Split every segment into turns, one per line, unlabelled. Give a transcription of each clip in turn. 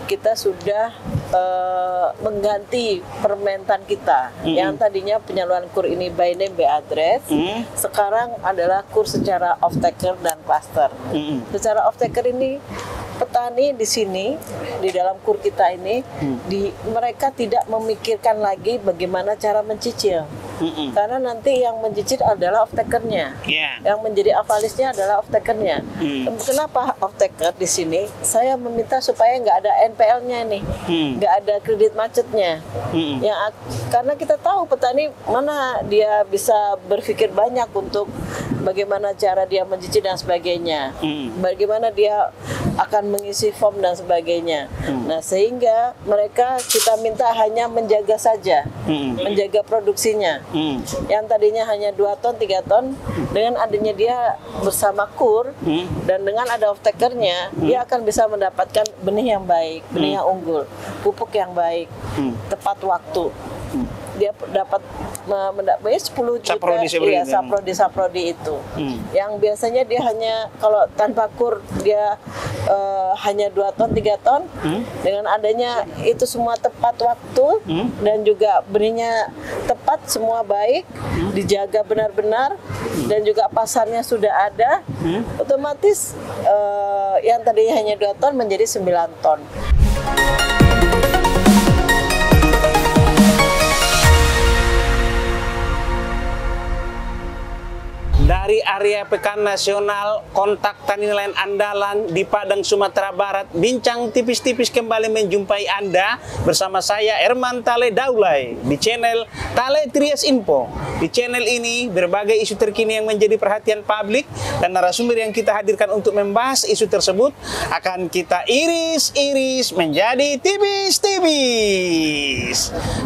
kita sudah mengganti permentan kita yang tadinya penyaluran KUR ini by name by address, sekarang adalah KUR secara off taker dan cluster. Secara off taker ini petani di sini di dalam KUR kita ini mereka tidak memikirkan lagi bagaimana cara mencicil. Karena nanti yang mencicil adalah off takernya, yang menjadi avalisnya adalah off takernya. Kenapa off taker di sini? Saya meminta supaya nggak ada NPL-nya nih, nggak ada kredit macetnya. Karena kita tahu petani mana dia bisa berpikir banyak untuk bagaimana cara dia mencicil dan sebagainya, bagaimana dia akan mengisi form dan sebagainya. Nah, sehingga mereka kita minta hanya menjaga saja, menjaga produksinya. Yang tadinya hanya 2 ton, 3 ton, dengan adanya dia bersama KUR dan dengan ada off takernya, dia akan bisa mendapatkan benih yang baik, benih yang unggul, pupuk yang baik, tepat waktu. Dia dapat mendapatkan 10 juta saprodi itu. Yang biasanya dia hanya kalau tanpa KUR dia hanya 2 ton 3 ton, dengan adanya itu semua tepat waktu dan juga benihnya tepat, semua baik, dijaga benar-benar dan juga pasarnya sudah ada, otomatis yang tadinya hanya 2 ton menjadi 9 ton.
Dari area Pekan Nasional Kontak Tani Nelayan Andalan di Padang, Sumatera Barat, bincang tipis-tipis kembali menjumpai Anda bersama saya Herman Tale Daulay di channel Tale Trias Info. Di channel ini berbagai isu terkini yang menjadi perhatian publik dan narasumber yang kita hadirkan untuk membahas isu tersebut akan kita iris-iris menjadi tipis-tipis.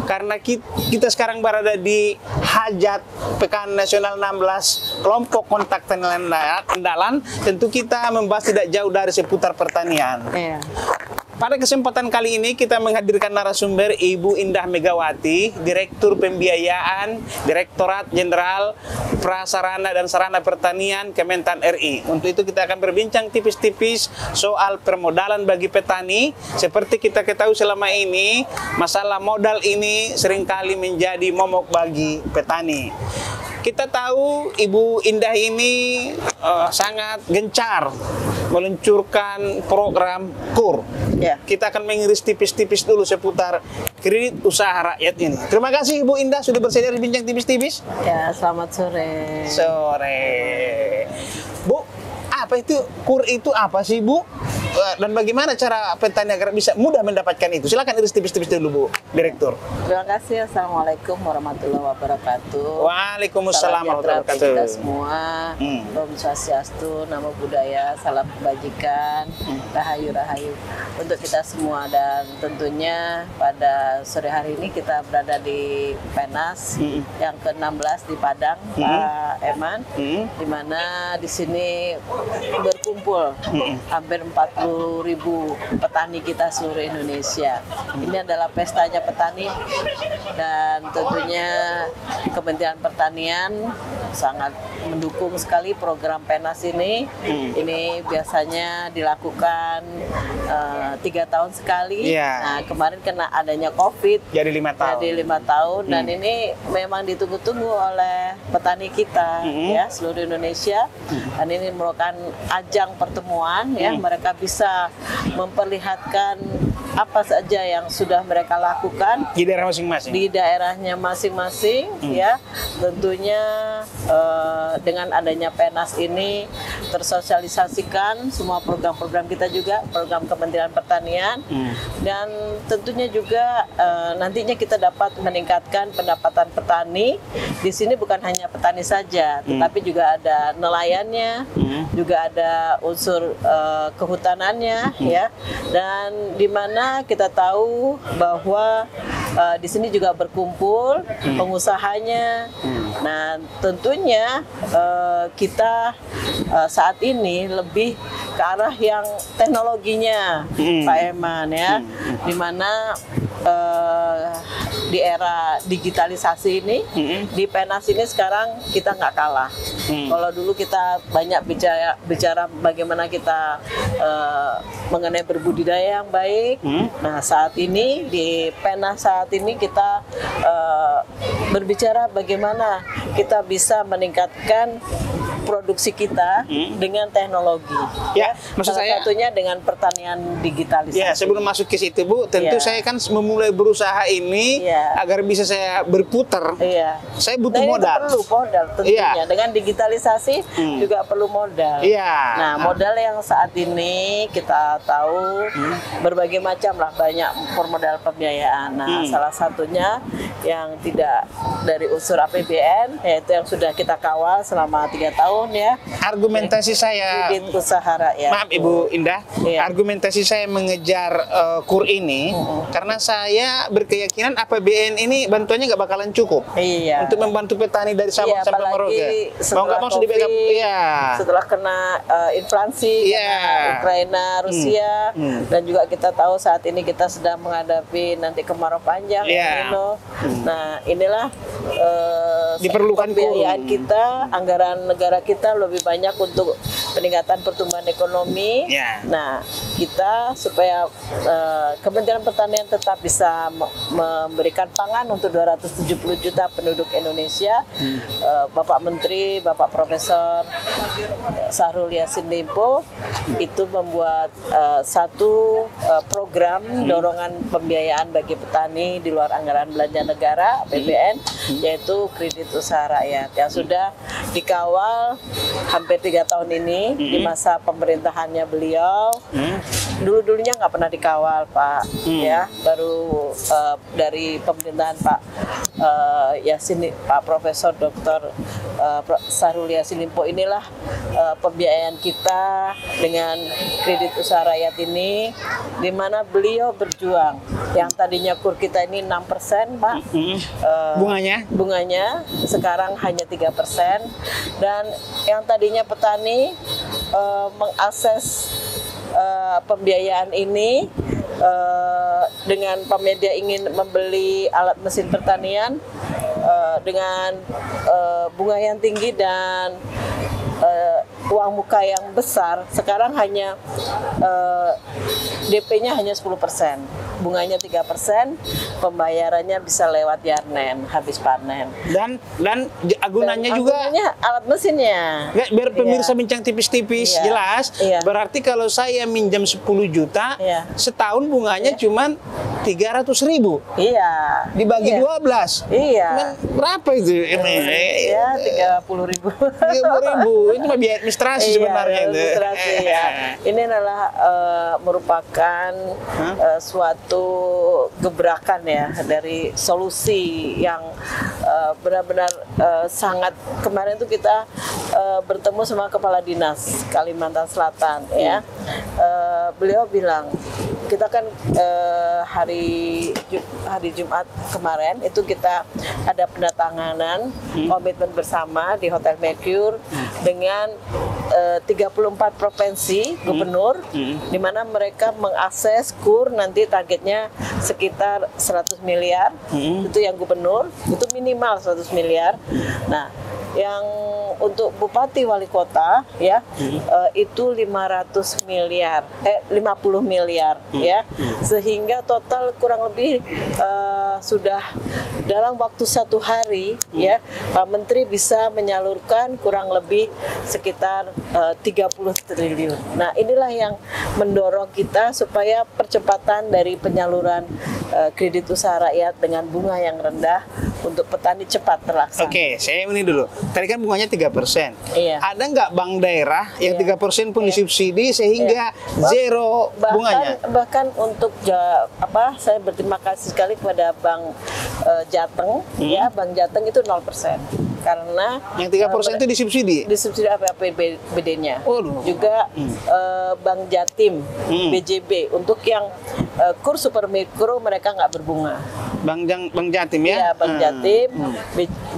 Karena kita sekarang berada di Hajat Pekan Nasional 16 kelompok Kontak Tani Nelayan Andalan, tentu kita membahas tidak jauh dari seputar pertanian. Pada kesempatan kali ini kita menghadirkan narasumber Ibu Indah Megawati, Direktur Pembiayaan Direktorat Jenderal Prasarana dan Sarana Pertanian Kementan RI. Untuk itu kita akan berbincang tipis-tipis soal permodalan bagi petani. Seperti kita ketahui selama ini, masalah modal ini seringkali menjadi momok bagi petani. Kita tahu Ibu Indah ini sangat gencar meluncurkan program KUR. Kita akan mengiris tipis-tipis dulu seputar kredit usaha rakyat ini. Terima kasih Ibu Indah sudah bersedia berbincang tipis-tipis.
Ya, selamat sore.
Bu, apa itu KUR itu apa sih Bu? Dan bagaimana cara petani agar bisa mudah mendapatkan itu? Silakan iris tipis-tipis dulu Bu, Direktur.
Terima kasih. Assalamualaikum warahmatullahi wabarakatuh.
Waalaikumsalam warahmatullahi wabarakatuh.
Kita semua, Om Swastiastu, Namo Buddhaya, salam kebajikan, rahayu-rahayu untuk kita semua. Dan tentunya pada sore hari ini kita berada di Penas yang ke-16 di Padang, Pak Eman, di mana di sini berkumpul hampir 40.000 petani kita seluruh Indonesia. Ini adalah pestanya petani dan tentunya Kementerian Pertanian sangat mendukung sekali program Penas ini. Ini biasanya dilakukan 3 tahun sekali. Nah, kemarin kena adanya COVID jadi 5 tahun dan ini memang ditunggu-tunggu oleh petani kita ya seluruh Indonesia. Dan ini merupakan ajang pertemuan ya, mereka bisa memperlihatkan apa saja yang sudah mereka lakukan
di daerah masing-masing.
Di daerahnya masing-masing ya. Tentunya dengan adanya Penas ini tersosialisasikan semua program-program kita juga, program Kementerian Pertanian dan tentunya juga nantinya kita dapat meningkatkan pendapatan petani. Di sini bukan hanya petani saja, tetapi juga ada nelayannya, juga ada unsur kehutanannya ya. Dan di mana kita tahu bahwa di sini juga berkumpul pengusahanya. Nah, tentunya kita saat ini lebih ke arah yang teknologinya, Pak Eman ya, di mana di era digitalisasi ini, di Penas ini sekarang kita nggak kalah. Kalau dulu kita banyak bicara bagaimana kita mengenai berbudidaya yang baik. Nah, saat ini di Pena saat ini kita berbicara bagaimana kita bisa meningkatkan produksi kita dengan teknologi.
Ya, maksud
salah
saya
satunya dengan pertanian digitalisasi.
Ya, sebelum masuk ke situ Bu, tentu saya kan memulai berusaha ini agar bisa saya berputar. Saya butuh modal.
Itu perlu modal tentunya. Dengan digitalisasi juga perlu modal. Nah, modal yang saat ini kita tahu berbagai macam lah, banyak modal pembiayaan. Nah, salah satunya yang tidak dari unsur APBN, yaitu yang sudah kita kawal selama 3 tahun ya.
Argumentasi saya,
kredit usaha rakyat.
Maaf Ibu Indah, argumentasi saya mengejar KUR ini karena saya berkeyakinan APBN ini bantuannya nggak bakalan cukup untuk membantu petani dari Sabang sampai Merauke. Mau nggak mau di backup.
Setelah kena inflasi, kena Ukraina, Rusia, dan juga kita tahu saat ini kita sedang menghadapi nanti kemarau panjang. Nah, inilah
diperlukan
pembiayaan kita, anggaran negara kita lebih banyak untuk peningkatan pertumbuhan ekonomi. Nah, kita supaya Kementerian Pertanian tetap bisa memberikan pangan untuk 270 juta penduduk Indonesia. Bapak Menteri, Bapak Profesor Syahrul Yassin Limpo itu membuat satu program dorongan pembiayaan bagi petani di luar anggaran belanja negara APBN, yaitu kredit usaha rakyat yang sudah dikawal hampir 3 tahun ini di masa pemerintahannya beliau. Dulunya nggak pernah dikawal Pak, ya, baru dari pemerintahan Pak Profesor Dr. Syahrul Yassin Limpo inilah pembiayaan kita dengan kredit usaha rakyat ini, di mana beliau berjuang. Yang tadinya KUR kita ini 6% Pak, bunganya sekarang hanya 3%, dan yang tadinya petani mengakses pembiayaan ini dengan pemedia ingin membeli alat mesin pertanian dengan bunga yang tinggi dan uang muka yang besar, sekarang hanya DP-nya hanya 10%, bunganya 3%, pembayarannya bisa lewat Yarnen habis panen. Dan
gunanya juga
alat mesinnya.
Biar pemirsa bincang tipis-tipis jelas. Berarti kalau saya minjam 10 juta, setahun bunganya cuma 300.000. Dibagi 12. Berapa itu?
Ya, 30.000.
30.000. Itu mah biaya administrasi sebenarnya.
Ini adalah merupakan suatu gebrakan ya dari solusi yang benar-benar sangat. Kemarin tuh kita bertemu sama Kepala Dinas Kalimantan Selatan ya. Beliau bilang kita kan hari Jumat kemarin itu kita ada pendatanganan komitmen bersama di Hotel Mercure dengan 34 provinsi gubernur, di mana mereka mengakses KUR nanti targetnya sekitar 100 miliar, itu yang gubernur, itu minimal 100 miliar. Nah, yang untuk bupati wali kota ya itu 50 miliar ya, sehingga total kurang lebih sudah dalam waktu 1 hari ya Pak Menteri bisa menyalurkan kurang lebih sekitar 30 triliun. Nah, inilah yang mendorong kita supaya percepatan dari penyaluran kredit usaha rakyat dengan bunga yang rendah untuk petani cepat terlaksana.
Oke, saya ini dulu. Tadi kan bunganya 3%. Ada nggak bank daerah yang 3% pun disubsidi sehingga zero bunganya?
Bahkan untuk saya berterima kasih sekali kepada Bank Jateng, ya, Bank Jateng itu 0%. Karena
yang 3% itu disubsidi
APBD-nya. Juga Bank Jatim, BJB untuk yang KUR super mikro mereka nggak berbunga.
Bank Jatim ya?
Bank Jatim,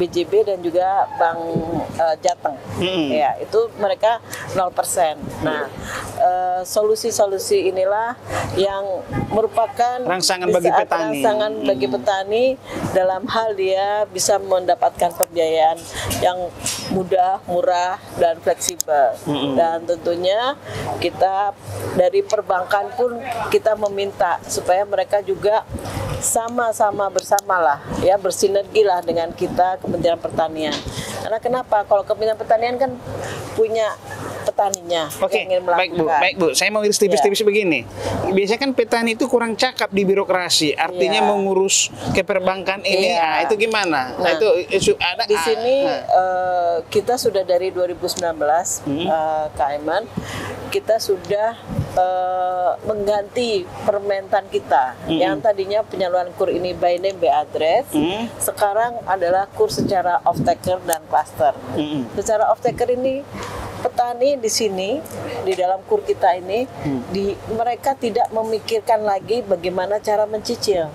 BJB dan juga Bank Jateng. Ya, itu mereka 0%. Nah, solusi-solusi inilah yang merupakan
rangsangan bagi petani
dalam hal dia bisa mendapatkan pembiayaan yang mudah, murah, dan fleksibel. Dan tentunya kita dari perbankan pun kita meminta supaya mereka juga sama-sama bersamalah, ya, bersinergi lah dengan kita Kementerian Pertanian. Karena kenapa? Kalau Kementerian Pertanian kan punya petaninya
Oke,
yang ingin melakukan.
baik Bu. Saya mau iris tipis-tipis begini. Biasanya kan petani itu kurang cakap di birokrasi, artinya mengurus keperbankan ini. Itu gimana?
Nah,
itu ada
di sini kita sudah dari 2019 Kak Aiman, kita sudah mengganti permentan kita yang tadinya penyaluran KUR ini by name by address, sekarang adalah KUR secara off taker dan cluster. Secara off taker ini petani di sini di dalam KUR kita ini mereka tidak memikirkan lagi bagaimana cara mencicil.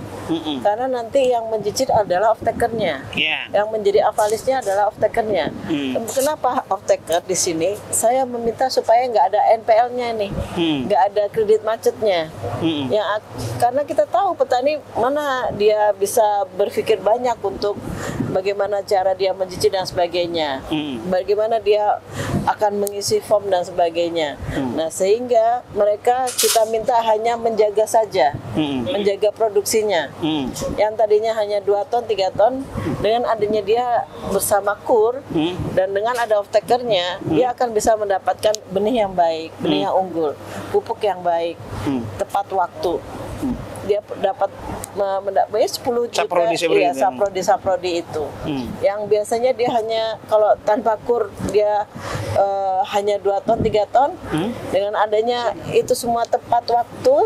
Karena nanti yang mencicil adalah off-takernya, yang menjadi avalisnya adalah off-takernya. Kenapa off-taker di sini? Saya meminta supaya nggak ada NPL-nya nih, nggak ada kredit macetnya. Karena kita tahu petani mana dia bisa berpikir banyak untuk bagaimana cara dia mencicil dan sebagainya, bagaimana dia akan mengisi form dan sebagainya. Nah, sehingga mereka kita minta hanya menjaga saja, menjaga produksinya. Yang tadinya hanya 2 ton, 3 ton, dengan adanya dia bersama KUR dan dengan ada off-takernya, dia akan bisa mendapatkan benih yang baik, benih yang unggul, pupuk yang baik, tepat waktu. Dia dapat mendapatkan 10 juta saprodi itu. Yang biasanya dia hanya kalau tanpa KUR dia hanya 2 ton, 3 ton. Dengan adanya itu semua tepat waktu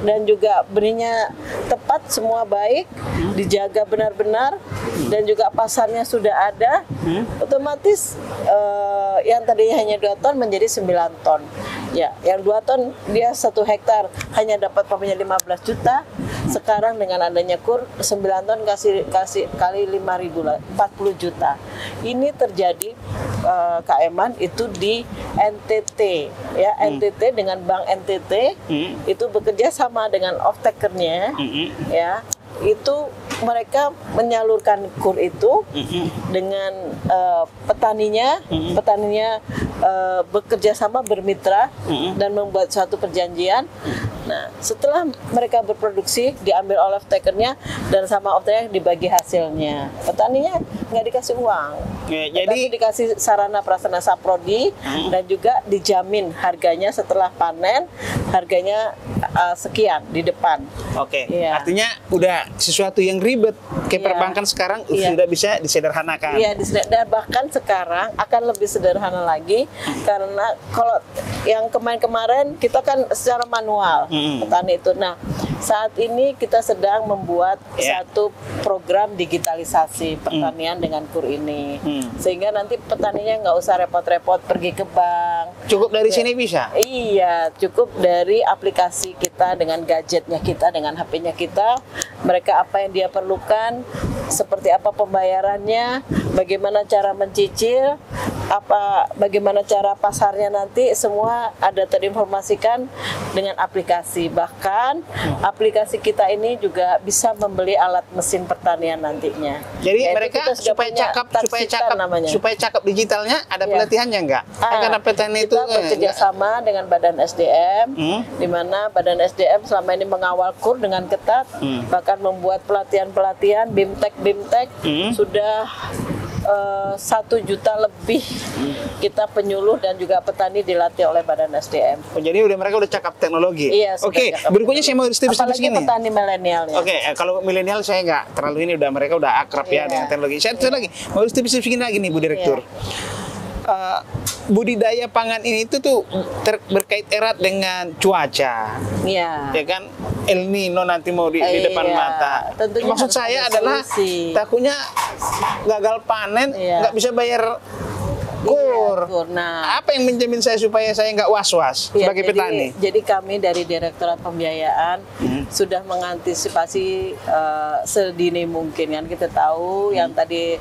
dan juga benihnya tepat, semua baik, dijaga benar-benar dan juga pasarnya sudah ada, otomatis yang tadinya hanya 2 ton menjadi 9 ton. Ya, yang 2 ton dia 1 hektar hanya dapat pamannya 15 juta. Sekarang dengan adanya KUR 9 ton kasih kali 5.000 lah, 40 juta. Ini terjadi Kak Eman itu di NTT ya, NTT dengan Bank NTT itu bekerja sama dengan off-takernya ya. Itu mereka menyalurkan KUR itu dengan petaninya bekerja sama bermitra dan membuat suatu perjanjian. Nah, setelah mereka berproduksi diambil oleh off-takernya dan sama off-takernya dibagi hasilnya. Petaninya nggak dikasih uang, jadi dikasih sarana prasarana saprodi dan juga dijamin harganya setelah panen, harganya sekian di depan.
Artinya udah sesuatu yang ribet ke perbankan sekarang sudah bisa disederhanakan.
Dan bahkan sekarang akan lebih sederhana lagi karena kalau yang kemarin kita kan secara manual petani itu. Nah, saat ini kita sedang membuat satu program digitalisasi pertanian dengan KUR ini, sehingga nanti petaninya nggak usah repot-repot pergi ke bank.
Cukup dari sini bisa?
Iya, cukup dari aplikasi kita dengan gadgetnya kita, dengan HP-nya kita. Mereka apa yang dia perlukan, seperti apa pembayarannya, bagaimana cara mencicil, bagaimana cara pasarnya nanti, semua ada terinformasikan dengan aplikasi. Bahkan aplikasi kita ini juga bisa membeli alat mesin pertanian nantinya.
Jadi mereka supaya cakap digitalnya ada pelatihannya enggak? Karena petani itu
bekerja sama dengan Badan SDM, di mana Badan SDM selama ini mengawal KUR dengan ketat, bahkan membuat pelatihan-pelatihan BIMTEK sudah 1 juta lebih kita penyuluh dan juga petani dilatih oleh Badan SDM.
Jadi mereka udah cakap teknologi.
Iya.
Berikutnya saya mau tipis-tipis
apalagi
gini.
Petani milenial.
Kalau milenial saya nggak terlalu ini, mereka udah akrab ya dengan teknologi. Saya lagi mau tipis-tipis gini lagi nih Bu Direktur. Budidaya pangan ini itu tuh berkait erat dengan cuaca. Ya kan, El Nino nanti mau di depan mata.
Tentunya
maksud saya adalah takutnya gagal panen, nggak bisa bayar KUR.
Nah,
apa yang menjamin saya supaya saya nggak was-was sebagai petani?
Jadi kami dari Direktorat Pembiayaan sudah mengantisipasi sedini mungkin, kan kita tahu yang tadi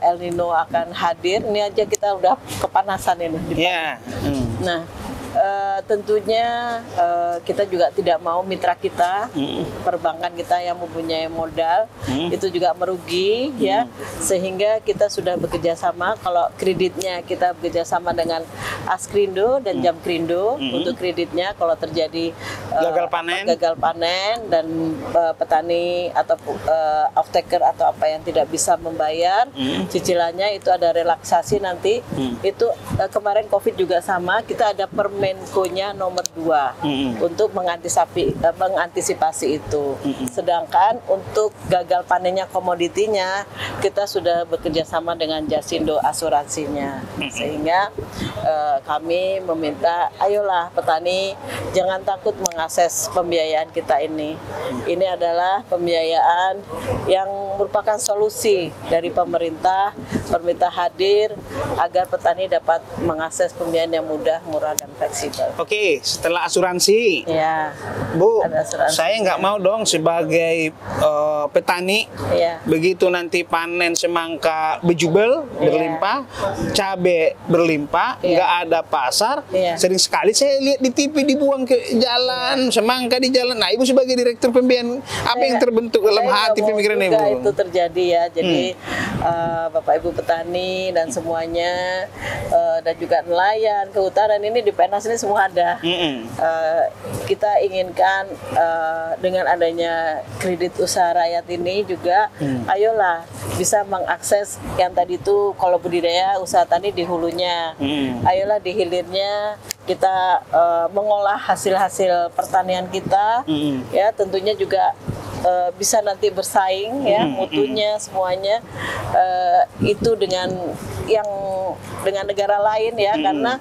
El Nino akan hadir. Ini aja kita udah kepanasan ini. Nah, Tentunya kita juga tidak mau mitra kita, perbankan kita yang mempunyai modal itu juga merugi ya, sehingga kita sudah bekerja sama. Kalau kreditnya kita bekerja sama dengan Askrindo dan Jamkrindo untuk kreditnya kalau terjadi gagal panen dan petani atau off-taker atau apa yang tidak bisa membayar cicilannya, itu ada relaksasi nanti. Itu kemarin COVID juga sama, kita ada Permenkonya nomor 2 untuk mengantisipasi itu. Sedangkan untuk gagal panennya komoditinya kita sudah bekerja sama dengan Jasindo asuransinya, sehingga kami meminta ayolah petani jangan takut mengakses pembiayaan kita ini. Ini adalah pembiayaan yang merupakan solusi dari pemerintah hadir agar petani dapat mengakses pembiayaan yang mudah, murah, dan fleksibel.
Oke, setelah asuransi,
ya,
Bu,
asuransi.
Saya nggak mau dong sebagai petani, begitu nanti panen semangka bejubel, berlimpah, cabai berlimpah, nggak ada pasar. Sering sekali saya lihat di TV dibuang ke jalan, semangka di jalan. Nah, Ibu sebagai direktur pembiayaan, apa yang terbentuk dalam hati pemikiran Ibu?
Itu terjadi ya, jadi Bapak Ibu petani dan semuanya dan juga nelayan kehutanan ini di PNAS ini semua ada. Kita inginkan dengan adanya kredit usaha rakyat ini juga ayolah bisa mengakses yang tadi itu kalau budidaya usaha tani di hulunya, ayolah di hilirnya kita mengolah hasil-hasil pertanian kita, ya tentunya juga bisa nanti bersaing ya mutunya semuanya itu dengan negara lain ya, karena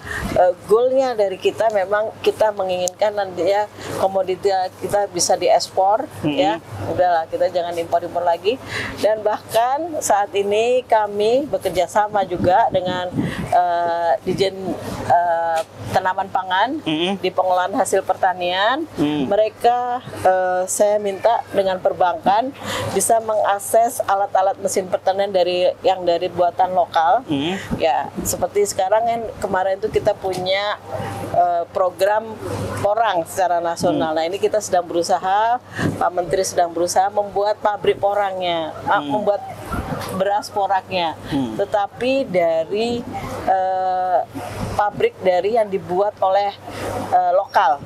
goalnya dari kita memang kita menginginkan nanti ya komoditi kita bisa diekspor ya, udahlah kita jangan impor lagi. Dan bahkan saat ini kami bekerja sama juga dengan Dijen Tanaman Pangan di pengolahan hasil pertanian. Mereka saya minta dengan perbankan bisa mengakses alat-alat mesin pertanian dari buatan lokal. Ya, seperti sekarang kan kemarin itu kita punya program porang secara nasional. Nah, ini kita sedang berusaha, Pak Menteri sedang berusaha membuat pabrik porangnya, membuat beras poraknya, tetapi dari pabrik dari yang dibuat oleh lokal,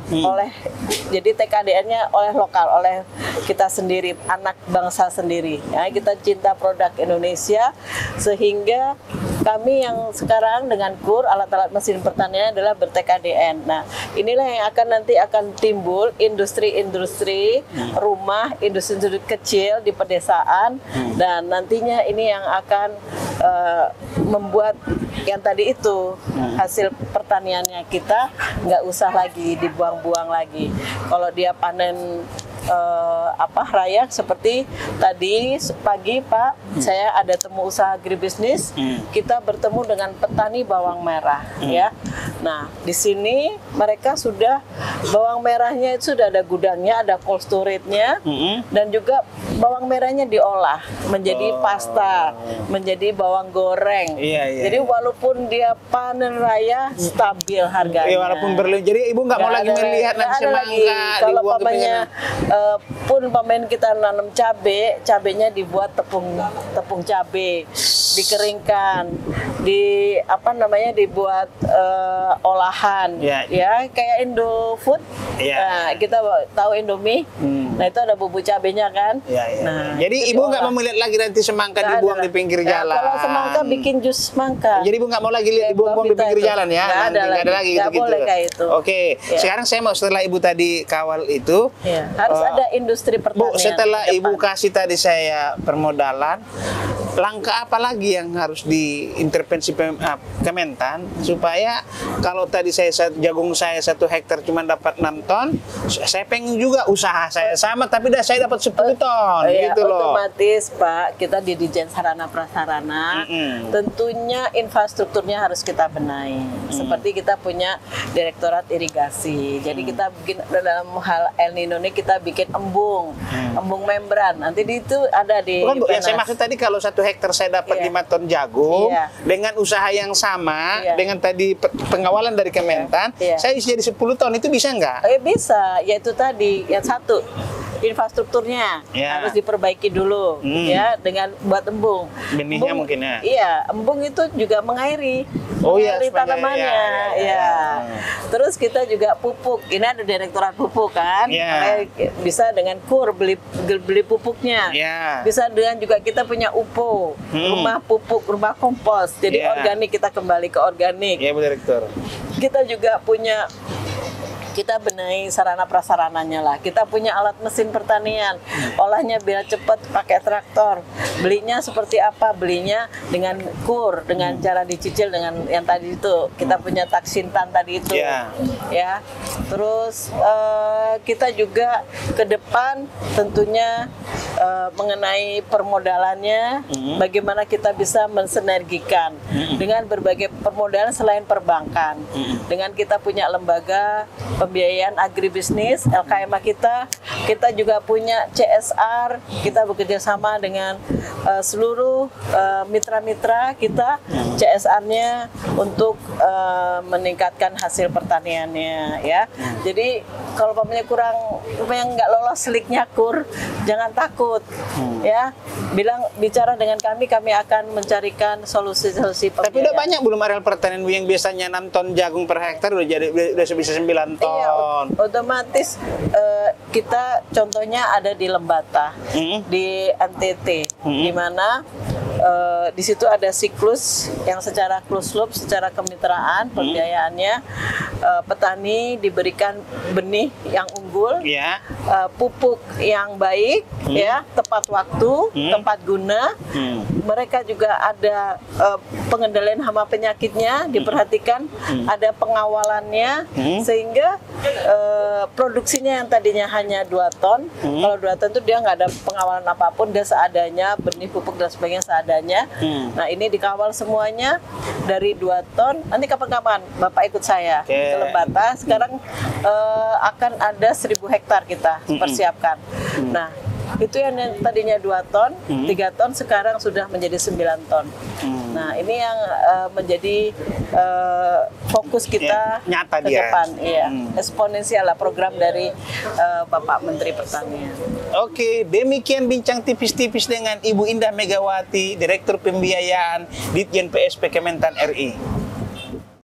jadi TKDN-nya oleh lokal, oleh kita sendiri, anak bangsa sendiri. Ya, kita cinta produk Indonesia, sehingga kami yang sekarang dengan KUR alat-alat mesin pertanian adalah ber-TKDN. Nah, inilah yang nanti akan timbul industri-industri rumah, industri kecil di pedesaan, dan nantinya ini yang akan membuat yang tadi itu hasil pertaniannya kita nggak usah lagi dibuang-buang lagi. Kalau dia panen raya seperti tadi pagi Pak, saya ada temu usaha agribisnis, kita bertemu dengan petani bawang merah ya. Nah, di sini mereka sudah bawang merahnya itu sudah ada gudangnya, ada cold storage-nya, dan juga bawang merahnya diolah menjadi pasta, menjadi bawang goreng. Jadi walaupun dia panen raya stabil harganya.
Walaupun jadi Ibu nggak mau lagi melihat nanti semangka
kalau pamannya pun pemain kita nanam cabenya dibuat tepung cabe, dikeringkan, dibuat olahan, ya kayak Indofood. Nah, kita tahu Indomie. Nah, itu ada bumbu cabenya kan. Nah,
jadi Ibu nggak mau melihat lagi nanti semangka dibuang di pinggir jalan.
Kalau semangka bikin jus semangka.
Jadi Ibu nggak mau lagi lihat dibuang di pinggir jalan ya.
Nggak ada lagi gitu.
Oke. Sekarang saya mau, setelah Ibu tadi kawal itu,
harus ada industri pertanian.
Bu, setelah Ibu kasih tadi saya permodalan, langkah apa lagi yang harus diintervensi Kementan supaya kalau tadi jagung saya 1 hektar cuma dapat 6 ton, saya pengen juga usaha saya sama tapi saya dapat 10 ton gitu loh.
Otomatis Pak, kita di Dijen Sarana Prasarana, tentunya infrastrukturnya harus kita benahi. Seperti kita punya Direktorat Irigasi. Jadi kita bikin dalam hal El Nino ini kita bikin embung membran. Nanti itu ada di
Bukan, Bu, yang saya maksud tadi kalau 1 hektar saya dapat 5 ton jagung, dengan usaha yang sama, dengan tadi pengawalan dari Kementan, saya isi jadi 10 ton, itu bisa nggak?
Bisa, yaitu tadi, yang satu, infrastrukturnya harus diperbaiki dulu, ya, dengan buat embung.
Benihnya mungkin ya?
Iya, embung itu juga mengairi, tanamannya, Terus kita juga pupuk, ini ada direktorat pupuk kan, bisa dengan KUR beli pupuknya, bisa dengan juga kita punya UPO, rumah pupuk, rumah kompos, jadi organik, kita kembali ke organik.
Iya, Bu Direktur.
Kita juga punya, kita benahi sarana prasarananya lah. Kita punya alat mesin pertanian, olahnya biar cepat pakai traktor. Belinya seperti apa? Belinya dengan KUR, dengan cara dicicil dengan yang tadi itu. Kita punya taksintan tadi itu, ya. Terus kita juga ke depan tentunya mengenai permodalannya, bagaimana kita bisa mensinergikan dengan berbagai permodalan selain perbankan. Dengan kita punya lembaga pembiayaan agribisnis, LKMA kita juga punya CSR, kita bekerja sama dengan seluruh mitra-mitra kita, CSR-nya untuk meningkatkan hasil pertaniannya, ya. Jadi kalau pamannya nggak lolos seliknya KUR, jangan takut, ya. Bicara dengan kami akan mencarikan solusi-solusi pembiayaan. Tapi
udah banyak belum areal pertanian yang biasanya 6 ton jagung per hektar udah bisa 9 ton.
Iya, otomatis kita contohnya ada di Lembata, di NTT, di mana di situ ada siklus yang secara closed loop, secara kemitraan pembiayaannya, petani diberikan benih yang unggul, pupuk yang baik, ya, tepat waktu, tepat guna. Mereka juga ada pengendalian hama penyakitnya diperhatikan, ada pengawalannya, sehingga produksinya yang tadinya hanya 2 ton, kalau 2 ton itu dia nggak ada pengawalan apapun, dia seadanya, benih, pupuk dan sebagainya seadanya. Nah, ini dikawal semuanya dari 2 ton. Nanti kapan-kapan Bapak ikut saya ke Lembata. Sekarang akan ada 1000 hektar kita persiapkan. Nah, itu yang tadinya 2 ton, 3 ton, sekarang sudah menjadi 9 ton. Nah, ini yang menjadi fokus kita
nyata
ke depan. Eksponensial lah program dari Bapak Menteri Pertanian.
Oke, demikian bincang tipis-tipis dengan Ibu Indah Megawati, Direktur Pembiayaan Ditjen PSP Kementan RI.